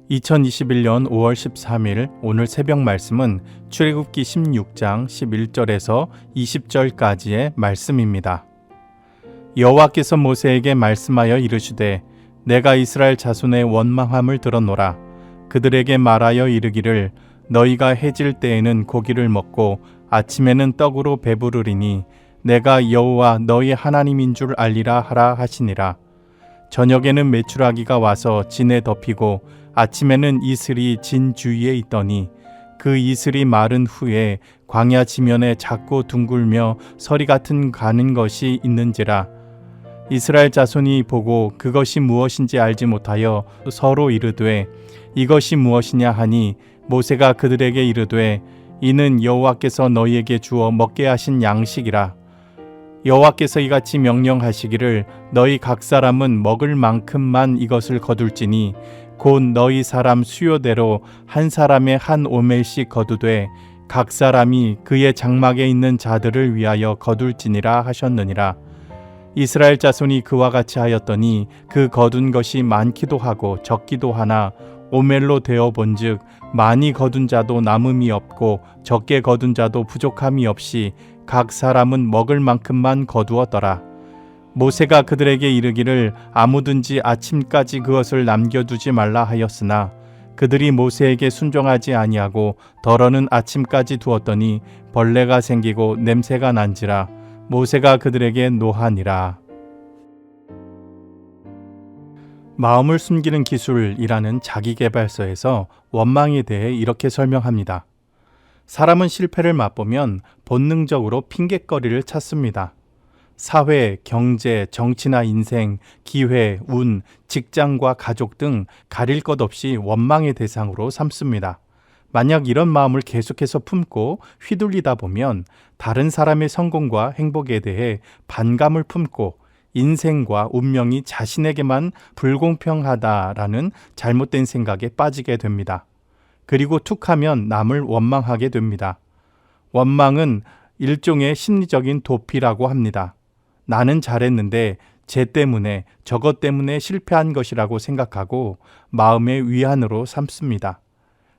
2021년 5월 13일 오늘 새벽 말씀은 출애굽기 16장 11절에서 20절까지의 말씀입니다. 여호와께서 모세에게 말씀하여 이르시되 내가 이스라엘 자손의 원망함을 들었노라. 그들에게 말하여 이르기를 너희가 해질 때에는 고기를 먹고 아침에는 떡으로 배부르리니 내가 여호와 너희 하나님인 줄 알리라 하라 하시니라. 저녁에는 메추라기가 와서 진에 덮이고 아침에는 이슬이 진 주위에 있더니 그 이슬이 마른 후에 광야 지면에 작고 둥글며 서리 같은 가는 것이 있는지라. 이스라엘 자손이 보고 그것이 무엇인지 알지 못하여 서로 이르되 이것이 무엇이냐 하니 모세가 그들에게 이르되 이는 여호와께서 너희에게 주어 먹게 하신 양식이라. 여호와께서 이같이 명령하시기를 너희 각 사람은 먹을 만큼만 이것을 거둘지니 곧 너희 사람 수요대로 한 사람의 한 오멜씩 거두되 각 사람이 그의 장막에 있는 자들을 위하여 거둘지니라 하셨느니라. 이스라엘 자손이 그와 같이 하였더니 그 거둔 것이 많기도 하고 적기도 하나 오멜로 되어 본즉 많이 거둔 자도 남음이 없고 적게 거둔 자도 부족함이 없이 각 사람은 먹을 만큼만 거두었더라. 모세가 그들에게 이르기를 아무든지 아침까지 그것을 남겨두지 말라 하였으나 그들이 모세에게 순종하지 아니하고 덜어는 아침까지 두었더니 벌레가 생기고 냄새가 난지라. 모세가 그들에게 노하니라. 마음을 숨기는 기술이라는 자기계발서에서 원망에 대해 이렇게 설명합니다. 사람은 실패를 맛보면 본능적으로 핑곗거리를 찾습니다. 사회, 경제, 정치나 인생, 기회, 운, 직장과 가족 등 가릴 것 없이 원망의 대상으로 삼습니다. 만약 이런 마음을 계속해서 품고 휘둘리다 보면 다른 사람의 성공과 행복에 대해 반감을 품고 인생과 운명이 자신에게만 불공평하다라는 잘못된 생각에 빠지게 됩니다. 그리고 툭하면 남을 원망하게 됩니다. 원망은 일종의 심리적인 도피라고 합니다. 나는 잘했는데 쟤 때문에 저것 때문에 실패한 것이라고 생각하고 마음의 위안으로 삼습니다.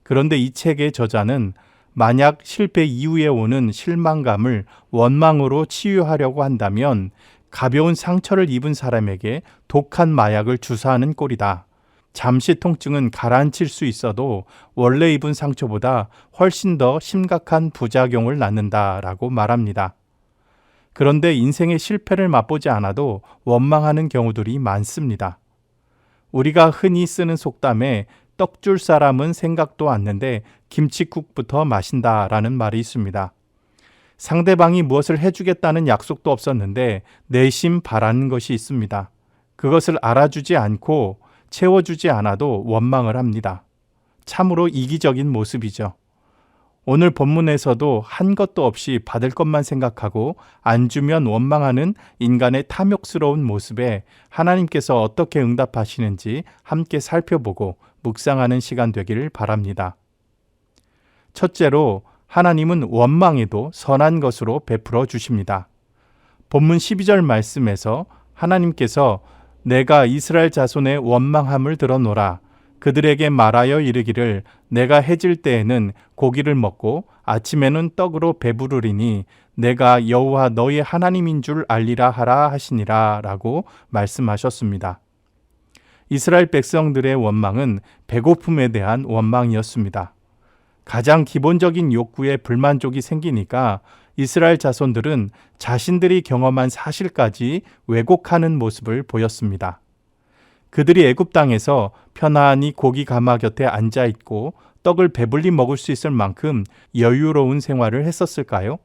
그런데 이 책의 저자는 만약 실패 이후에 오는 실망감을 원망으로 치유하려고 한다면 가벼운 상처를 입은 사람에게 독한 마약을 주사하는 꼴이다. 잠시 통증은 가라앉힐 수 있어도 원래 입은 상처보다 훨씬 더 심각한 부작용을 낳는다라고 말합니다. 그런데 인생의 실패를 맛보지 않아도 원망하는 경우들이 많습니다. 우리가 흔히 쓰는 속담에 떡 줄 사람은 생각도 않는데 김칫국부터 마신다라는 말이 있습니다. 상대방이 무엇을 해주겠다는 약속도 없었는데 내심 바라는 것이 있습니다. 그것을 알아주지 않고 채워주지 않아도 원망을 합니다. 참으로 이기적인 모습이죠. 오늘 본문에서도 한 것도 없이 받을 것만 생각하고 안 주면 원망하는 인간의 탐욕스러운 모습에 하나님께서 어떻게 응답하시는지 함께 살펴보고 묵상하는 시간 되기를 바랍니다. 첫째로 하나님은 원망에도 선한 것으로 베풀어 주십니다. 본문 12절 말씀에서 하나님께서 내가 이스라엘 자손의 원망함을 들어노라. 그들에게 말하여 이르기를 내가 해질 때에는 고기를 먹고 아침에는 떡으로 배부르리니 내가 여호와 너희 하나님인 줄 알리라 하라 하시니라 라고 말씀하셨습니다. 이스라엘 백성들의 원망은 배고픔에 대한 원망이었습니다. 가장 기본적인 욕구에 불만족이 생기니까 이스라엘 자손들은 자신들이 경험한 사실까지 왜곡하는 모습을 보였습니다. 그들이 애굽 땅에서 편안히 고기 가마 곁에 앉아 있고 떡을 배불리 먹을 수 있을 만큼 여유로운 생활을 했었을까요?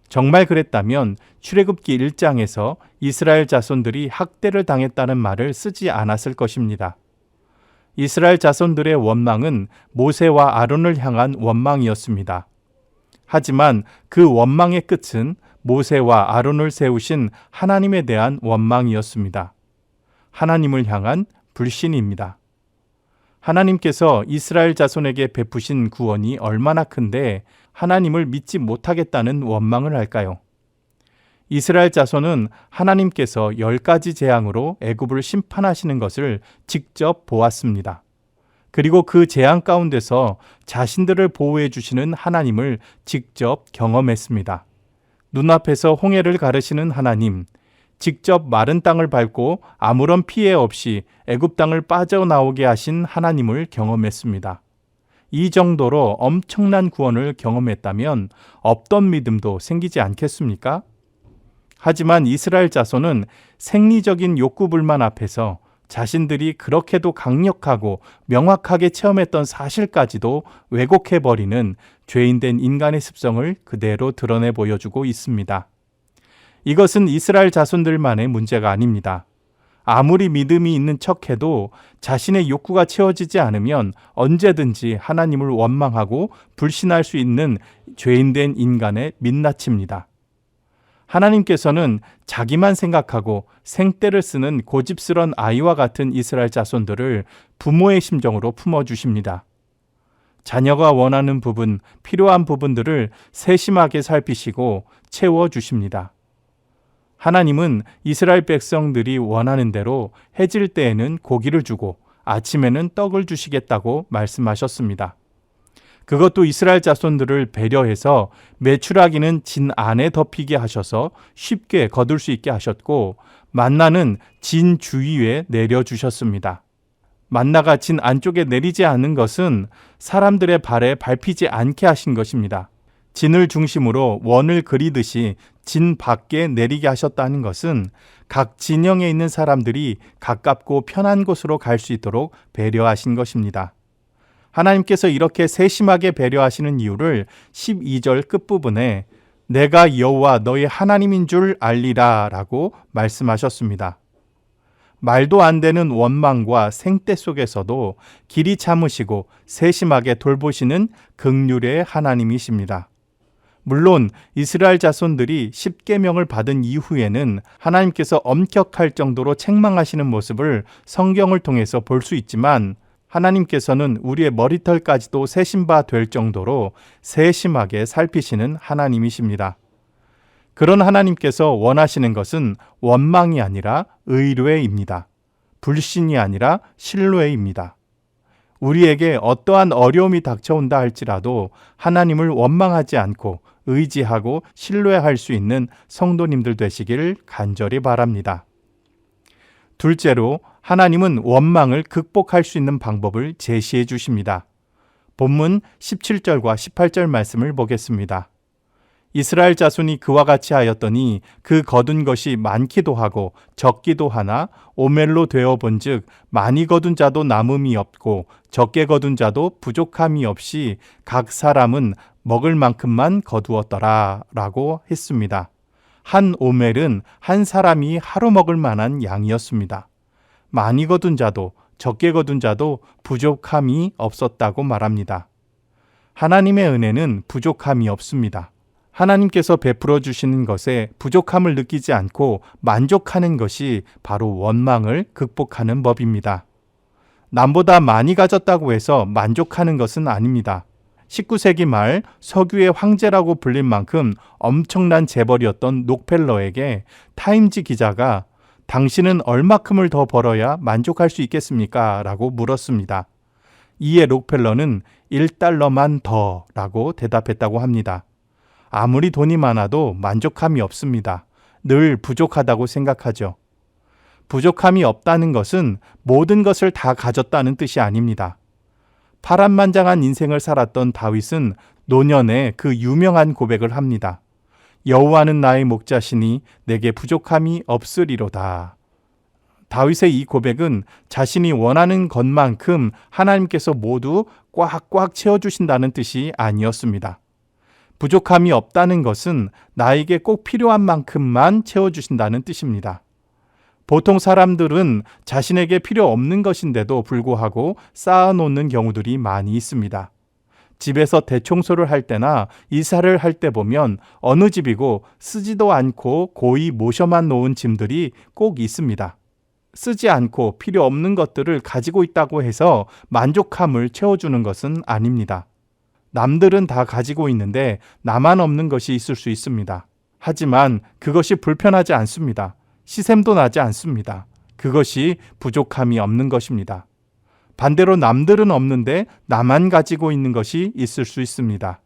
정말 그랬다면 출애굽기 1장에서 이스라엘 자손들이 학대를 당했다는 말을 쓰지 않았을 것입니다. 이스라엘 자손들의 원망은 모세와 아론을 향한 원망이었습니다. 하지만 그 원망의 끝은 모세와 아론을 세우신 하나님에 대한 원망이었습니다. 하나님을 향한 불신입니다. 하나님께서 이스라엘 자손에게 베푸신 구원이 얼마나 큰데 하나님을 믿지 못하겠다는 원망을 할까요? 이스라엘 자손은 하나님께서 10가지 재앙으로 애굽을 심판하시는 것을 직접 보았습니다. 그리고 그 재앙 가운데서 자신들을 보호해 주시는 하나님을 직접 경험했습니다. 눈앞에서 홍해를 가르시는 하나님, 직접 마른 땅을 밟고 아무런 피해 없이 애굽 땅을 빠져나오게 하신 하나님을 경험했습니다. 이 정도로 엄청난 구원을 경험했다면 없던 믿음도 생기지 않겠습니까? 하지만 이스라엘 자손은 생리적인 욕구불만 앞에서 자신들이 그렇게도 강력하고 명확하게 체험했던 사실까지도 왜곡해버리는 죄인된 인간의 습성을 그대로 드러내 보여주고 있습니다. 이것은 이스라엘 자손들만의 문제가 아닙니다. 아무리 믿음이 있는 척해도 자신의 욕구가 채워지지 않으면 언제든지 하나님을 원망하고 불신할 수 있는 죄인된 인간의 민낯입니다. 하나님께서는 자기만 생각하고 생떼를 쓰는 고집스런 아이와 같은 이스라엘 자손들을 부모의 심정으로 품어주십니다. 자녀가 원하는 부분, 필요한 부분들을 세심하게 살피시고 채워주십니다. 하나님은 이스라엘 백성들이 원하는 대로 해질 때에는 고기를 주고 아침에는 떡을 주시겠다고 말씀하셨습니다. 그것도 이스라엘 자손들을 배려해서 메추라기는 진 안에 덮이게 하셔서 쉽게 거둘 수 있게 하셨고 만나는 진 주위에 내려주셨습니다. 만나가 진 안쪽에 내리지 않는 것은 사람들의 발에 밟히지 않게 하신 것입니다. 진을 중심으로 원을 그리듯이 진 밖에 내리게 하셨다는 것은 각 진영에 있는 사람들이 가깝고 편한 곳으로 갈 수 있도록 배려하신 것입니다. 하나님께서 이렇게 세심하게 배려하시는 이유를 12절 끝부분에 내가 여호와 너희 하나님인 줄 알리라 라고 말씀하셨습니다. 말도 안 되는 원망과 생떼 속에서도 길이 참으시고 세심하게 돌보시는 긍휼의 하나님이십니다. 물론 이스라엘 자손들이 십계명을 받은 이후에는 하나님께서 엄격할 정도로 책망하시는 모습을 성경을 통해서 볼 수 있지만 하나님께서는 우리의 머리털까지도 세신 바 될 정도로 세심하게 살피시는 하나님이십니다. 그런 하나님께서 원하시는 것은 원망이 아니라 의뢰입니다. 불신이 아니라 신뢰입니다. 우리에게 어떠한 어려움이 닥쳐온다 할지라도 하나님을 원망하지 않고 의지하고 신뢰할 수 있는 성도님들 되시길 간절히 바랍니다. 둘째로 하나님은 원망을 극복할 수 있는 방법을 제시해 주십니다. 본문 17절과 18절 말씀을 보겠습니다. 이스라엘 자손이 그와 같이 하였더니 그 거둔 것이 많기도 하고 적기도 하나 오멜로 되어 본즉 많이 거둔 자도 남음이 없고 적게 거둔 자도 부족함이 없이 각 사람은 먹을 만큼만 거두었더라 라고 했습니다. 한 오멜은 한 사람이 하루 먹을 만한 양이었습니다. 많이 거둔 자도 적게 거둔 자도 부족함이 없었다고 말합니다. 하나님의 은혜는 부족함이 없습니다. 하나님께서 베풀어 주시는 것에 부족함을 느끼지 않고 만족하는 것이 바로 원망을 극복하는 법입니다. 남보다 많이 가졌다고 해서 만족하는 것은 아닙니다. 19세기 말 석유의 황제라고 불릴 만큼 엄청난 재벌이었던 록펠러에게 타임지 기자가 당신은 얼마큼을 더 벌어야 만족할 수 있겠습니까? 라고 물었습니다. 이에 록펠러는 1달러만 더 라고 대답했다고 합니다. 아무리 돈이 많아도 만족함이 없습니다. 늘 부족하다고 생각하죠. 부족함이 없다는 것은 모든 것을 다 가졌다는 뜻이 아닙니다. 파란만장한 인생을 살았던 다윗은 노년에 그 유명한 고백을 합니다. 여호와는 나의 목자시니 내게 부족함이 없으리로다. 다윗의 이 고백은 자신이 원하는 것만큼 하나님께서 모두 꽉꽉 채워주신다는 뜻이 아니었습니다. 부족함이 없다는 것은 나에게 꼭 필요한 만큼만 채워주신다는 뜻입니다. 보통 사람들은 자신에게 필요 없는 것인데도 불구하고 쌓아놓는 경우들이 많이 있습니다. 집에서 대청소를 할 때나 이사를 할 때 보면 어느 집이고 쓰지도 않고 고이 모셔만 놓은 짐들이 꼭 있습니다. 쓰지 않고 필요 없는 것들을 가지고 있다고 해서 만족함을 채워주는 것은 아닙니다. 남들은 다 가지고 있는데 나만 없는 것이 있을 수 있습니다. 하지만 그것이 불편하지 않습니다. 시샘도 나지 않습니다. 그것이 부족함이 없는 것입니다. 반대로 남들은 없는데 나만 가지고 있는 것이 있을 수 있습니다.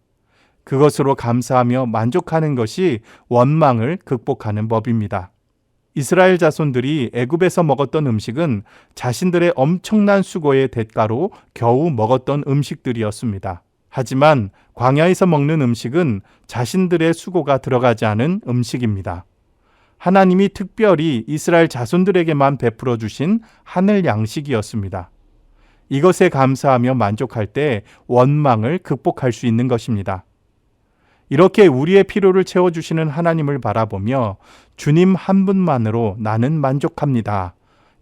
그것으로 감사하며 만족하는 것이 원망을 극복하는 법입니다. 이스라엘 자손들이 애굽에서 먹었던 음식은 자신들의 엄청난 수고의 대가로 겨우 먹었던 음식들이었습니다. 하지만 광야에서 먹는 음식은 자신들의 수고가 들어가지 않은 음식입니다. 하나님이 특별히 이스라엘 자손들에게만 베풀어 주신 하늘 양식이었습니다. 이것에 감사하며 만족할 때 원망을 극복할 수 있는 것입니다. 이렇게 우리의 필요를 채워주시는 하나님을 바라보며 주님 한 분만으로 나는 만족합니다.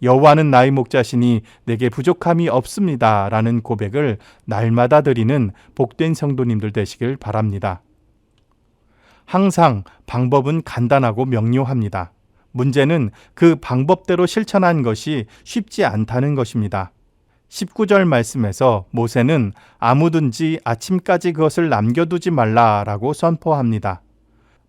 여호와는 나의 목자시니 내게 부족함이 없습니다. 라는 고백을 날마다 드리는 복된 성도님들 되시길 바랍니다. 항상 방법은 간단하고 명료합니다. 문제는 그 방법대로 실천한 것이 쉽지 않다는 것입니다. 19절 말씀에서 모세는 아무든지 아침까지 그것을 남겨두지 말라라고 선포합니다.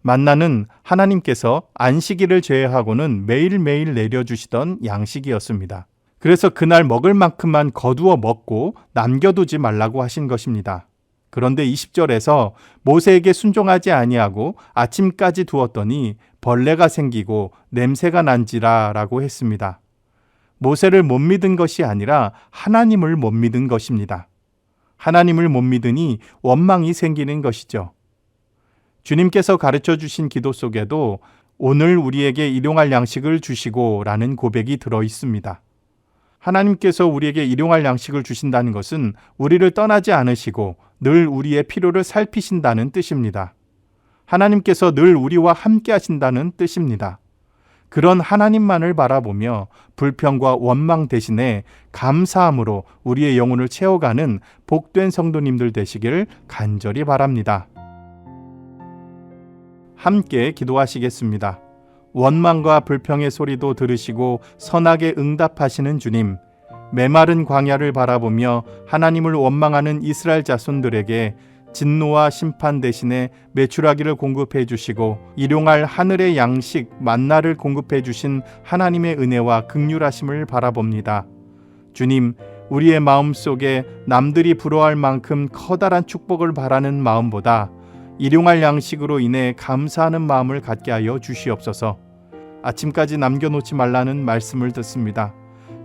만나는 하나님께서 안식일을 제외하고는 매일매일 내려주시던 양식이었습니다. 그래서 그날 먹을 만큼만 거두어 먹고 남겨두지 말라고 하신 것입니다. 그런데 20절에서 모세에게 순종하지 아니하고 아침까지 두었더니 벌레가 생기고 냄새가 난지라 라고 했습니다. 모세를 못 믿은 것이 아니라 하나님을 못 믿은 것입니다. 하나님을 못 믿으니 원망이 생기는 것이죠. 주님께서 가르쳐 주신 기도 속에도 오늘 우리에게 일용할 양식을 주시고 라는 고백이 들어 있습니다. 하나님께서 우리에게 일용할 양식을 주신다는 것은 우리를 떠나지 않으시고 늘 우리의 필요를 살피신다는 뜻입니다. 하나님께서 늘 우리와 함께 하신다는 뜻입니다. 그런 하나님만을 바라보며 불평과 원망 대신에 감사함으로 우리의 영혼을 채워가는 복된 성도님들 되시길 간절히 바랍니다. 함께 기도하시겠습니다. 원망과 불평의 소리도 들으시고 선하게 응답하시는 주님, 메마른 광야를 바라보며 하나님을 원망하는 이스라엘 자손들에게 진노와 심판 대신에 메추라기를 공급해 주시고 일용할 하늘의 양식 만나를 공급해 주신 하나님의 은혜와 긍휼하심을 바라봅니다. 주님, 우리의 마음속에 남들이 부러워할 만큼 커다란 축복을 바라는 마음보다 일용할 양식으로 인해 감사하는 마음을 갖게 하여 주시옵소서. 아침까지 남겨놓지 말라는 말씀을 듣습니다.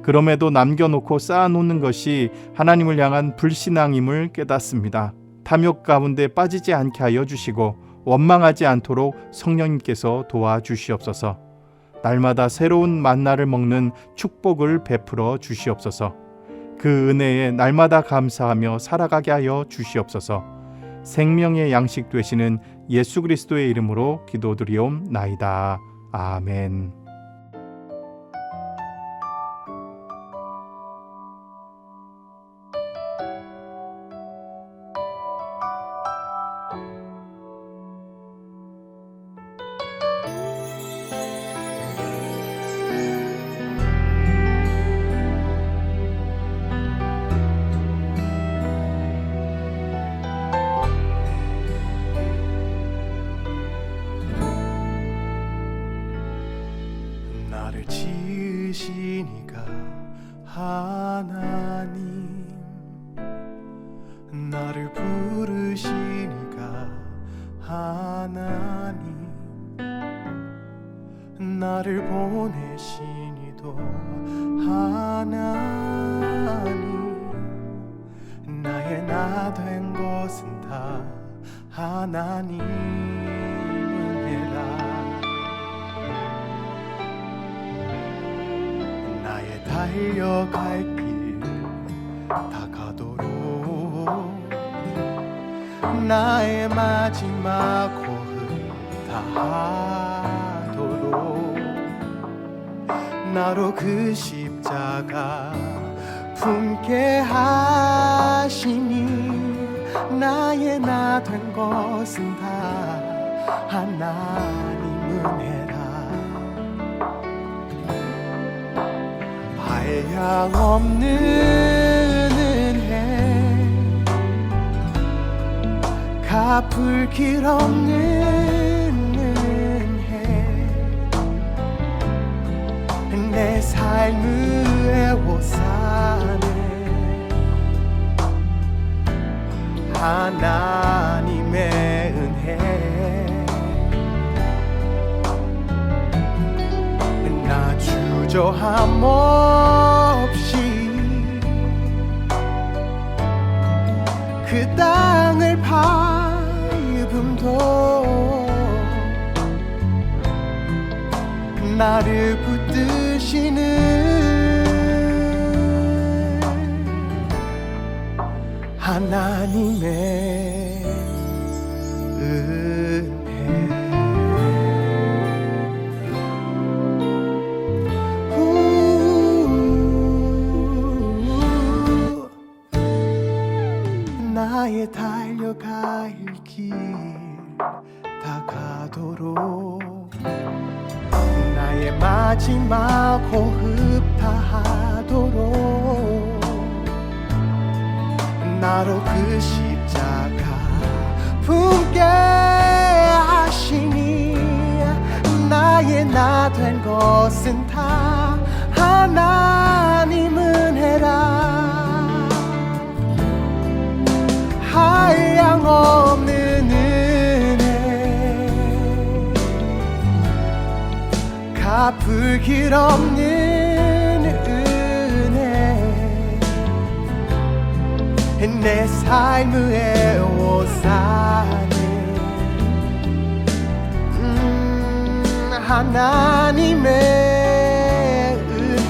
그럼에도 남겨놓고 쌓아놓는 것이 하나님을 향한 불신앙임을 깨닫습니다. 탐욕 가운데 빠지지 않게 하여 주시고 원망하지 않도록 성령님께서 도와주시옵소서. 날마다 새로운 만나를 먹는 축복을 베풀어 주시옵소서. 그 은혜에 날마다 감사하며 살아가게 하여 주시옵소서. 생명의 양식 되시는 예수 그리스도의 이름으로 기도드리옵나이다. 아멘. 나를 지으시니가 하나님, 나를 부르시니가 하나님, 나를 보내시니도 하나님, 나의 나 된 것은 다 하나님 은혜라. 나의 달려갈 길 다가도록 나의 마지막 호흡 다하도록 나로 그 십자가 품게 하시니 나의 나 된 것은 다 하나님 은혜라. 한량 없는 은혜, 갚을 길 없는 은혜, 내 삶을 애워싸네 하나님의 은혜 나 주저함 없이 그 땅을 밟음도 나를 붙드시는 하나님의 은혜 나의 달려갈 길 다가도록 나의 마지막 호흡 다하도록 나로 그 십자가 품게 하시니 나의 나 된 것은 다 하나님 은혜라 한량없는 은혜 갚을 길 없는 은혜 내 삶의 오사는 하나님의 은혜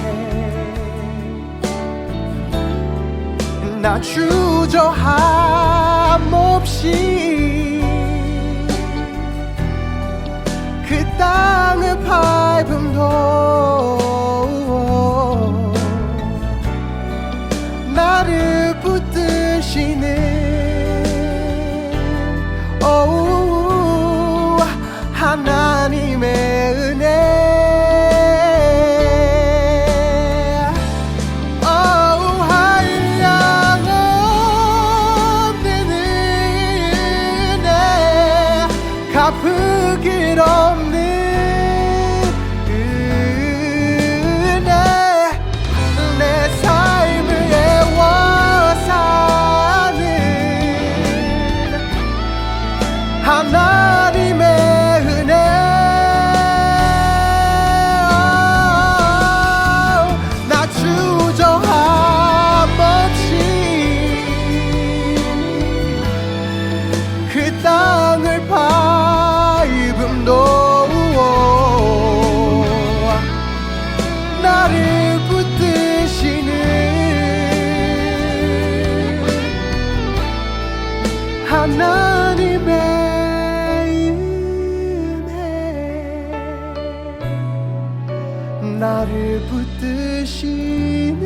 나 주저함 없이 그 땅을 밟음도 나를 붙드시는 하나님의 은혜 한량없는 은혜 갚을 길 없는 은혜 내 삶을 애워사는 하나님의 은혜 나 주저함 없이 그 땅을 밟음도 나를 붙드시는 하나님의 은혜 나를 붙드시는